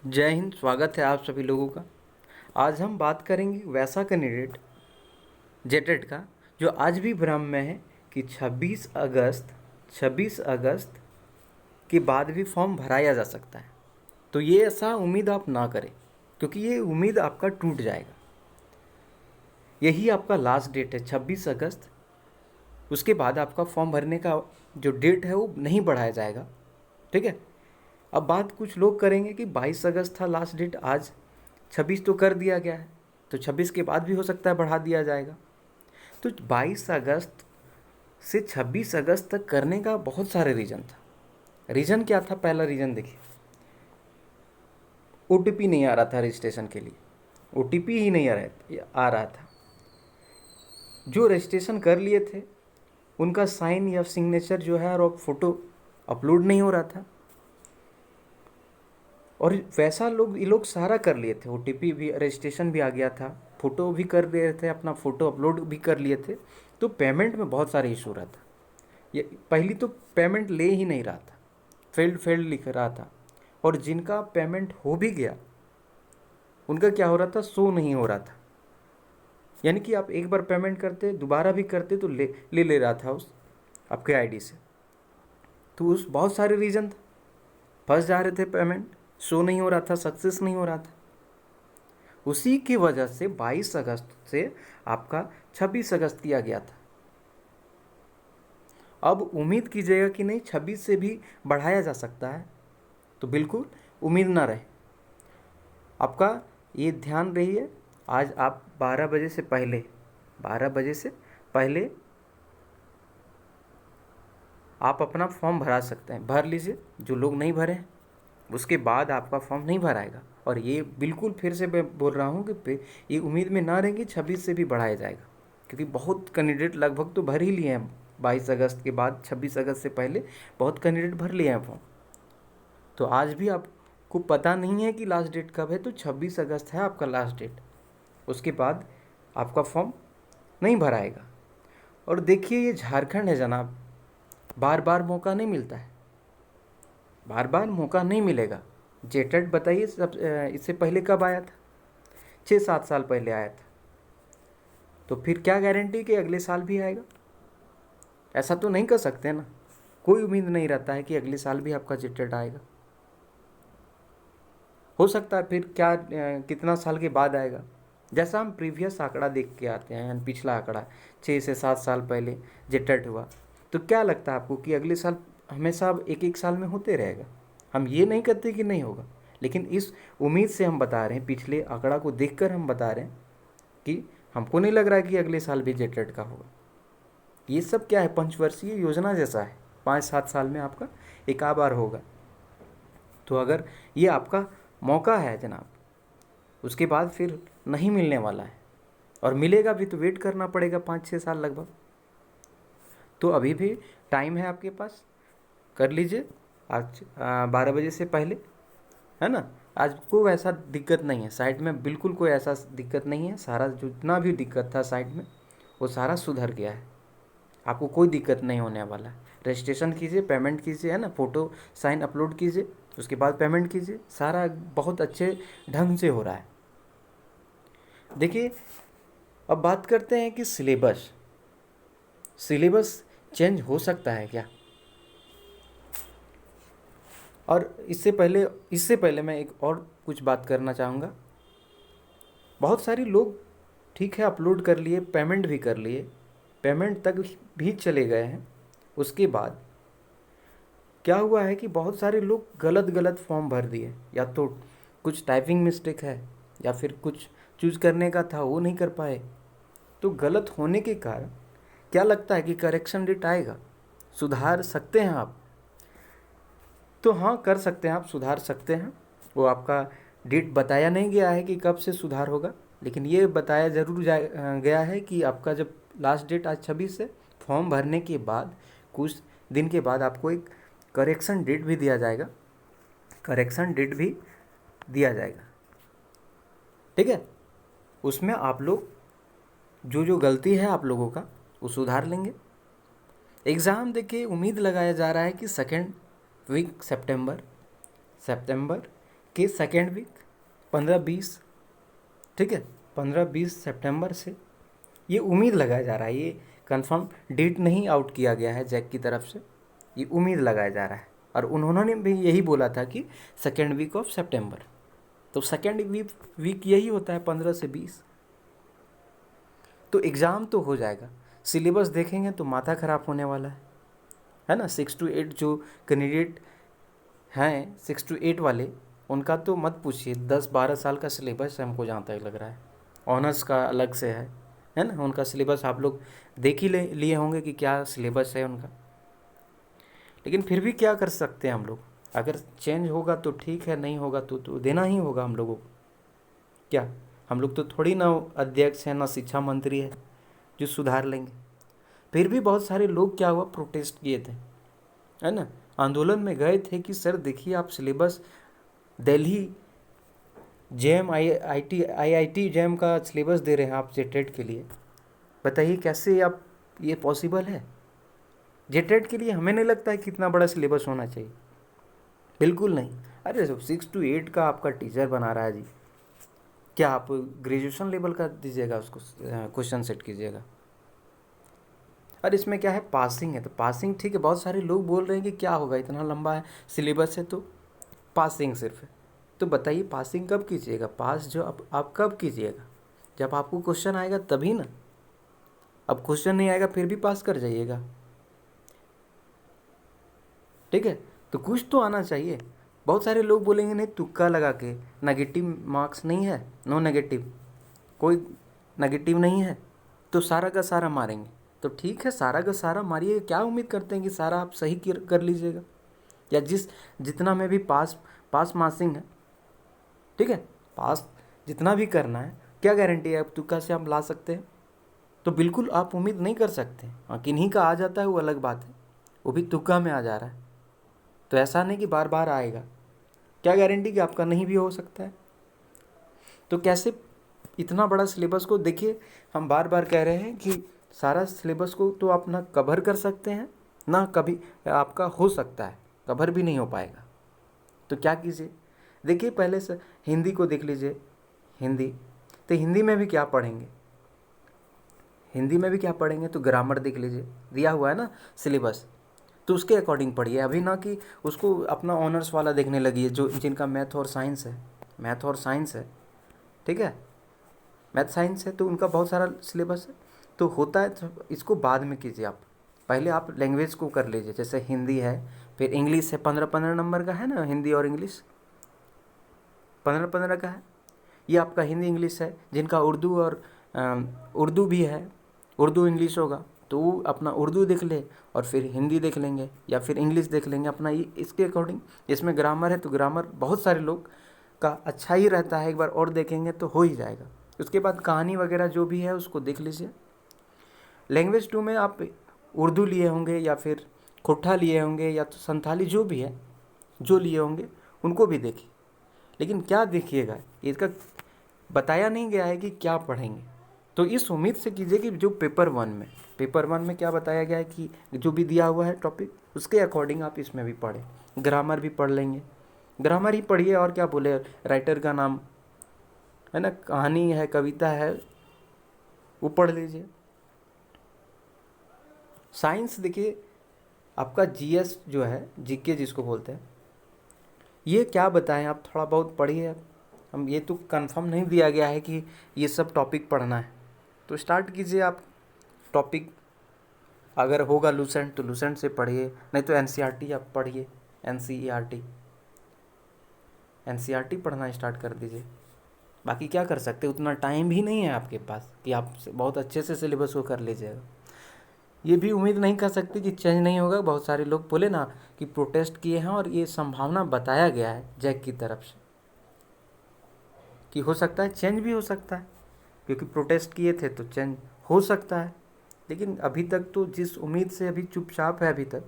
जय हिंद। स्वागत है आप सभी लोगों का। आज हम बात करेंगे वैसा कैंडिडेट जेटेट का जो आज भी भ्रम में है कि 26 अगस्त के बाद भी फॉर्म भराया जा सकता है। तो ये ऐसा उम्मीद आप ना करें, क्योंकि ये उम्मीद आपका टूट जाएगा। यही आपका लास्ट डेट है 26 अगस्त। उसके बाद आपका फॉर्म भरने का जो डेट है वो नहीं बढ़ाया जाएगा। ठीक है। अब बात कुछ लोग करेंगे कि 22 अगस्त था लास्ट डेट, आज 26 तो कर दिया गया है, तो 26 के बाद भी हो सकता है बढ़ा दिया जाएगा। तो 22 अगस्त से 26 अगस्त तक करने का बहुत सारे रीज़न था। रीज़न क्या था? पहला रीज़न देखिए, OTP नहीं आ रहा था रजिस्ट्रेशन के लिए। OTP ही नहीं आ रहा था। जो रजिस्ट्रेशन कर लिए थे उनका साइन या सिग्नेचर जो है और फ़ोटो अपलोड नहीं हो रहा था। और वैसा ये लोग सारा कर लिए थे। OTP भी, रजिस्ट्रेशन भी आ गया था, फ़ोटो भी कर रहे थे, अपना फ़ोटो अपलोड भी कर लिए थे। तो पेमेंट में बहुत सारे इशू रहा था। ये पहली तो पेमेंट ले ही नहीं रहा था, फेल्ड लिख रहा था। और जिनका पेमेंट हो भी गया उनका क्या हो रहा था, शो नहीं हो रहा था। यानी कि आप एक बार पेमेंट करते, दोबारा भी करते तो ले रहा था उस आपके आईडी से। तो उस बहुत सारे रीज़न था, फंस जा रहे थे, पेमेंट शो नहीं हो रहा था, सक्सेस नहीं हो रहा था। उसी की वजह से 22 अगस्त से आपका 26 अगस्त किया गया था। अब उम्मीद कीजिएगा कि नहीं 26 से भी बढ़ाया जा सकता है, तो बिल्कुल उम्मीद ना रहे। आपका ये ध्यान रहिए, आज आप 12 बजे से पहले आप अपना फॉर्म भरा सकते हैं, भर लीजिए। जो लोग नहीं भरे हैं उसके बाद आपका फॉर्म नहीं भराएगा। और ये बिल्कुल फिर से मैं बोल रहा हूँ कि ये उम्मीद में ना रहेंगे 26 से भी बढ़ाया जाएगा, क्योंकि बहुत कैंडिडेट लगभग तो भर ही लिए हैं। 22 अगस्त के बाद 26 अगस्त से पहले बहुत कैंडिडेट भर लिए हैं फॉर्म। तो आज भी आपको पता नहीं है कि लास्ट डेट कब है, तो 26 अगस्त है आपका लास्ट डेट। उसके बाद आपका फॉर्म नहीं भराएगा। और देखिए, ये झारखंड है जनाब, बार बार मौका नहीं मिलता है, बार बार मौका नहीं मिलेगा। जेटेट बताइए सब इससे पहले कब आया था? 6-7 साल पहले आया था। तो फिर क्या गारंटी कि अगले साल भी आएगा? ऐसा तो नहीं कर सकते ना। कोई उम्मीद नहीं रहता है कि अगले साल भी आपका जेटेट आएगा। हो सकता है फिर क्या कितना साल के बाद आएगा। जैसा हम प्रीवियस आंकड़ा देख के आते हैं, यानी पिछला आंकड़ा 6 से 7 साल पहले जेटेट हुआ, तो क्या लगता है आपको कि अगले साल हमेशा अब एक एक साल में होते रहेगा? हम ये नहीं कहते कि नहीं होगा, लेकिन इस उम्मीद से हम बता रहे हैं, पिछले आंकड़ा को देखकर हम बता रहे हैं कि हमको नहीं लग रहा है कि अगले साल भी जेटेट का होगा। ये सब क्या है, पंचवर्षीय योजना जैसा है, 5-7 साल में आपका एक आध बार होगा। तो अगर ये आपका मौका है जनाब, उसके बाद फिर नहीं मिलने वाला है। और मिलेगा भी तो वेट करना पड़ेगा 5-6 साल लगभग। तो अभी भी टाइम है आपके पास, कर लीजिए आज 12 बजे से पहले, है ना। आज कोई ऐसा दिक्कत नहीं है साइट में, बिल्कुल कोई ऐसा दिक्कत नहीं है। सारा जितना भी दिक्कत था साइट में वो सारा सुधर गया है। आपको कोई दिक्कत नहीं होने वाला है। रजिस्ट्रेशन कीजिए, पेमेंट कीजिए, है ना, फ़ोटो साइन अपलोड कीजिए, उसके बाद पेमेंट कीजिए, सारा बहुत अच्छे ढंग से हो रहा है। देखिए, अब बात करते हैं कि सिलेबस चेंज हो सकता है क्या? और इससे पहले मैं एक और कुछ बात करना चाहूँगा। बहुत सारे लोग ठीक है अपलोड कर लिए, पेमेंट भी कर लिए, पेमेंट तक भी चले गए हैं। उसके बाद क्या हुआ है कि बहुत सारे लोग गलत गलत फॉर्म भर दिए, या तो कुछ टाइपिंग मिस्टेक है या फिर कुछ चूज करने का था वो नहीं कर पाए। तो गलत होने के कारण क्या लगता है कि करेक्शन डेट आएगा, सुधार सकते हैं आप? तो हाँ, कर सकते हैं आप, सुधार सकते हैं। वो आपका डेट बताया नहीं गया है कि कब से सुधार होगा, लेकिन ये बताया ज़रूर गया है कि आपका जब लास्ट डेट आज 26 है, फॉर्म भरने के बाद कुछ दिन के बाद आपको एक करेक्शन डेट भी दिया जाएगा, ठीक है। उसमें आप लोग जो जो गलती है आप लोगों का वो सुधार लेंगे। एग्ज़ाम देखिए, उम्मीद लगाया जा रहा है कि सेकेंड वीक सितंबर कि सेकेंड वीक 15-20, ठीक है, 15-20 सितंबर से ये उम्मीद लगाया जा रहा है, ये कंफर्म डेट नहीं आउट किया गया है जैक की तरफ से, ये उम्मीद लगाया जा रहा है। और उन्होंने भी यही बोला था कि सेकेंड वीक ऑफ सितंबर, तो सेकेंड वीक यही होता है 15 से 20। तो एग्ज़ाम तो हो जाएगा, सिलेबस देखेंगे तो माथा ख़राब होने वाला है ना। 6 to 8 जो कैंडिडेट हैं, 6 to 8 वाले, उनका तो मत पूछिए, 10-12 साल का सिलेबस है हमको जहाँ तक लग रहा है। ऑनर्स का अलग से है ना, उनका सिलेबस आप लोग देख ही लिए होंगे कि क्या सिलेबस है उनका। लेकिन फिर भी क्या कर सकते हैं हम लोग, अगर चेंज होगा तो ठीक है, नहीं होगा तो देना ही होगा हम लोगों को। क्या हम लोग तो थोड़ी ना अध्यक्ष हैं, ना शिक्षा मंत्री है जो सुधार लेंगे। फिर भी बहुत सारे लोग क्या हुआ, प्रोटेस्ट किए थे, है ना, आंदोलन में गए थे कि सर देखिए आप syllabus Delhi JM IIT JM का सिलेबस दे रहे हैं आप जेटेट के लिए, बताइए कैसे आप, ये पॉसिबल है? जेटेट के लिए हमें नहीं लगता है कितना बड़ा सिलेबस होना चाहिए, बिल्कुल नहीं। अरे 6 to 8 का आपका टीचर बना रहा है जी, क्या आप ग्रेजुएशन लेवल का दीजिएगा उसको, क्वेश्चन सेट कीजिएगा। और इसमें क्या है, पासिंग है, तो पासिंग ठीक है, बहुत सारे लोग बोल रहे हैं कि क्या होगा, इतना लंबा है सिलेबस है तो पासिंग सिर्फ है। तो बताइए पासिंग कब कीजिएगा, पास जो आप कब कीजिएगा, जब आपको क्वेश्चन आएगा तभी ना। अब क्वेश्चन नहीं आएगा फिर भी पास कर जाइएगा, ठीक है, तो कुछ तो आना चाहिए। बहुत सारे लोग बोलेंगे नहीं तुक्का लगा के, नेगेटिव मार्क्स नहीं है, नो नेगेटिव, कोई नेगेटिव नहीं है, तो सारा का सारा मारेंगे। तो ठीक है, सारा का सारा मारिए, क्या उम्मीद करते हैं कि सारा आप सही कर लीजिएगा, या जितना में भी पास मार्क्सिंग है, ठीक है, पास जितना भी करना है, क्या गारंटी है आप तुक्का से आप ला सकते हैं? तो बिल्कुल आप उम्मीद नहीं कर सकते। हाँ, किन्हीं का आ जाता है वो अलग बात है, वो भी तुक्का में आ जा रहा है, तो ऐसा नहीं कि बार बार आएगा, क्या गारंटी कि आपका नहीं भी हो सकता है। तो कैसे इतना बड़ा सिलेबस को देखिए, हम बार बार कह रहे हैं कि सारा सिलेबस को तो आप ना कवर कर सकते हैं, ना कभी आपका हो सकता है कवर भी नहीं हो पाएगा। तो क्या कीजिए, देखिए पहले से हिंदी को देख लीजिए, हिंदी, तो हिंदी में भी क्या पढ़ेंगे, हिंदी में भी क्या पढ़ेंगे, तो ग्रामर देख लीजिए, दिया हुआ है ना सिलेबस, तो उसके अकॉर्डिंग पढ़िए। अभी ना कि उसको अपना ऑनर्स वाला देखने लगी है, जो जिनका मैथ और साइंस है, ठीक है, मैथ साइंस है, तो उनका बहुत सारा सिलेबस है, तो होता है, तो इसको बाद में कीजिए आप। पहले आप लैंग्वेज को कर लीजिए, जैसे हिंदी है, फिर इंग्लिश है, 15-15 नंबर का है ना, हिंदी और इंग्लिश 15-15 का है। ये आपका हिंदी इंग्लिश है, जिनका उर्दू और उर्दू भी है, उर्दू इंग्लिश होगा, तो वो अपना उर्दू देख ले और फिर हिंदी देख लेंगे या फिर इंग्लिश देख लेंगे अपना, ये इसके अकॉर्डिंग। इसमें ग्रामर है तो ग्रामर बहुत सारे लोग का अच्छा ही रहता है, एक बार और देखेंगे तो हो ही जाएगा। उसके बाद कहानी वगैरह जो भी है उसको देख लीजिए। लैंग्वेज 2 में आप उर्दू लिए होंगे या फिर खोटा लिए होंगे या तो संथाली, जो भी है जो लिए होंगे उनको भी देखिए। लेकिन क्या देखिएगा, इसका बताया नहीं गया है कि क्या पढ़ेंगे, तो इस उम्मीद से कीजिए कि जो पेपर वन में क्या बताया गया है कि जो भी दिया हुआ है टॉपिक, उसके अकॉर्डिंग आप इसमें भी पढ़ें। ग्रामर भी पढ़ लेंगे, ग्रामर ही पढ़िए, और क्या बोले, राइटर का नाम है ना, कहानी है, कविता है, वो पढ़ लीजिए। साइंस देखिए, आपका जीएस जो है, जीके जिसको बोलते हैं, ये क्या बताएं, आप थोड़ा बहुत पढ़िए। हम ये तो कंफर्म नहीं दिया गया है कि ये सब टॉपिक पढ़ना है, तो स्टार्ट कीजिए आप टॉपिक। अगर होगा लूसेंट तो लूसेंट से पढ़िए, नहीं तो एनसीईआरटी आप पढ़िए, एनसीईआरटी पढ़ना स्टार्ट कर दीजिए। बाकी क्या कर सकते, उतना टाइम भी नहीं है आपके पास कि आप बहुत अच्छे से सिलेबस को कर लीजिएगा। ये भी उम्मीद नहीं कर सकते कि चेंज नहीं होगा। बहुत सारे लोग बोले ना कि प्रोटेस्ट किए हैं, और ये संभावना बताया गया है जैक की तरफ से कि हो सकता है चेंज भी हो सकता है, क्योंकि प्रोटेस्ट किए थे तो चेंज हो सकता है। लेकिन अभी तक तो जिस उम्मीद से अभी चुपचाप है, अभी तक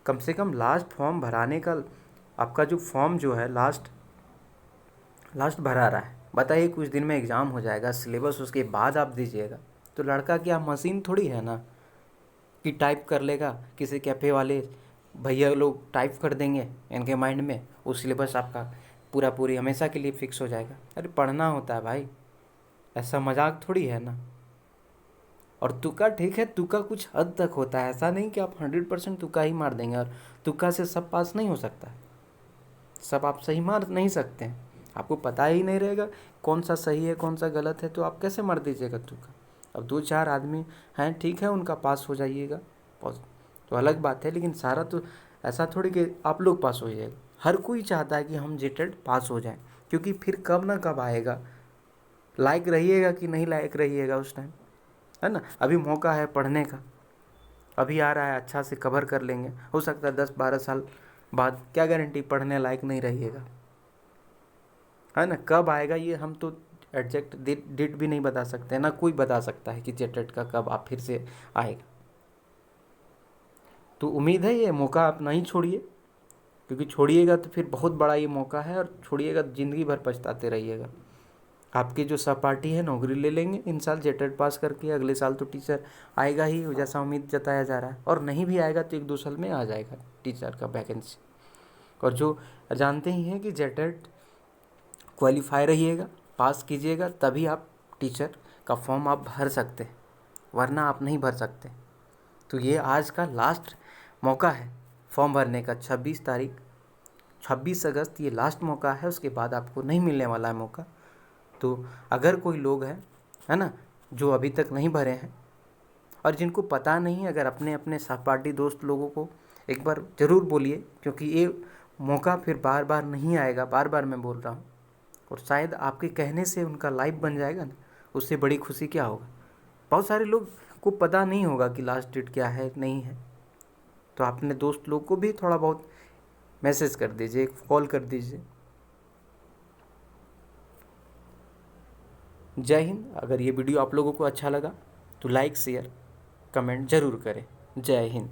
कम से कम लास्ट फॉर्म भराने का, आपका जो फॉर्म जो है लास्ट भरा रहा है। बताइए कुछ दिन में एग्ज़ाम हो जाएगा, सिलेबस उसके बाद आप दीजिएगा, तो लड़का क्या मशीन थोड़ी है ना कि टाइप कर लेगा, किसी कैफ़े वाले भैया लोग टाइप कर देंगे इनके माइंड में, वो सिलेबस आपका पूरा पूरी हमेशा के लिए फिक्स हो जाएगा। अरे पढ़ना होता है भाई, ऐसा मजाक थोड़ी है ना। और तुक्का ठीक है, तुक्का कुछ हद तक होता है, ऐसा नहीं कि आप 100% तुक्का ही मार देंगे। और तुक्का से सब पास नहीं हो सकता, सब आप सही मार नहीं सकते हैं। आपको पता ही नहीं रहेगा कौन सा सही है कौन सा गलत है, तो आप कैसे मार दीजिएगा तुक्का। अब 2-4 आदमी हैं, ठीक है, उनका पास हो जाइएगा तो अलग बात है, लेकिन सारा तो ऐसा थोड़ी कि आप लोग पास हो जाएगा। हर कोई चाहता है कि हम जेटेड पास हो जाएं, क्योंकि फिर कब ना कब आएगा, लायक रहिएगा कि नहीं लायक रहिएगा उस टाइम, है ना। अभी मौका है पढ़ने का, अभी आ रहा है, अच्छा से कवर कर लेंगे। हो सकता है 10-12 साल बाद, क्या गारंटी पढ़ने लायक नहीं रहिएगा, है ना। कब आएगा ये हम तो एग्जैक्ट डेट भी नहीं बता सकते, ना कोई बता सकता है कि जेटेड का कब आप फिर से आएगा। तो उम्मीद है ये मौका आप नहीं छोड़िए, क्योंकि छोड़िएगा तो फिर बहुत बड़ा ये मौका है, और छोड़िएगा तो ज़िंदगी भर पछताते रहिएगा। आपके जो सहपाठी है नौकरी ले लेंगे इन साल जेटेड पास करके, अगले साल तो टीचर आएगा ही जैसा उम्मीद जताया जा रहा है, और नहीं भी आएगा तो 1-2 साल में आ जाएगा टीचर का वैकेंसी। और जो जानते ही हैं कि जेटेड क्वालिफाई रहिएगा, पास कीजिएगा, तभी आप टीचर का फॉर्म आप भर सकते हैं, वरना आप नहीं भर सकते। तो ये आज का लास्ट मौका है फॉर्म भरने का, 26 अगस्त ये लास्ट मौका है, उसके बाद आपको नहीं मिलने वाला है मौका। तो अगर कोई लोग हैं, है ना, जो अभी तक नहीं भरे हैं और जिनको पता नहीं, अगर अपने अपने सहपाठी दोस्त लोगों को एक बार ज़रूर बोलिए, क्योंकि ये मौका फिर बार बार नहीं आएगा, बार बार मैं बोल रहा हूँ। और शायद आपके कहने से उनका लाइफ बन जाएगा ना, उससे बड़ी खुशी क्या होगा। बहुत सारे लोग को पता नहीं होगा कि लास्ट डेट क्या है नहीं है, तो अपने दोस्त लोग को भी थोड़ा बहुत मैसेज कर दीजिए, कॉल कर दीजिए। जय हिंद। अगर ये वीडियो आप लोगों को अच्छा लगा तो लाइक शेयर कमेंट ज़रूर करें। जय हिंद।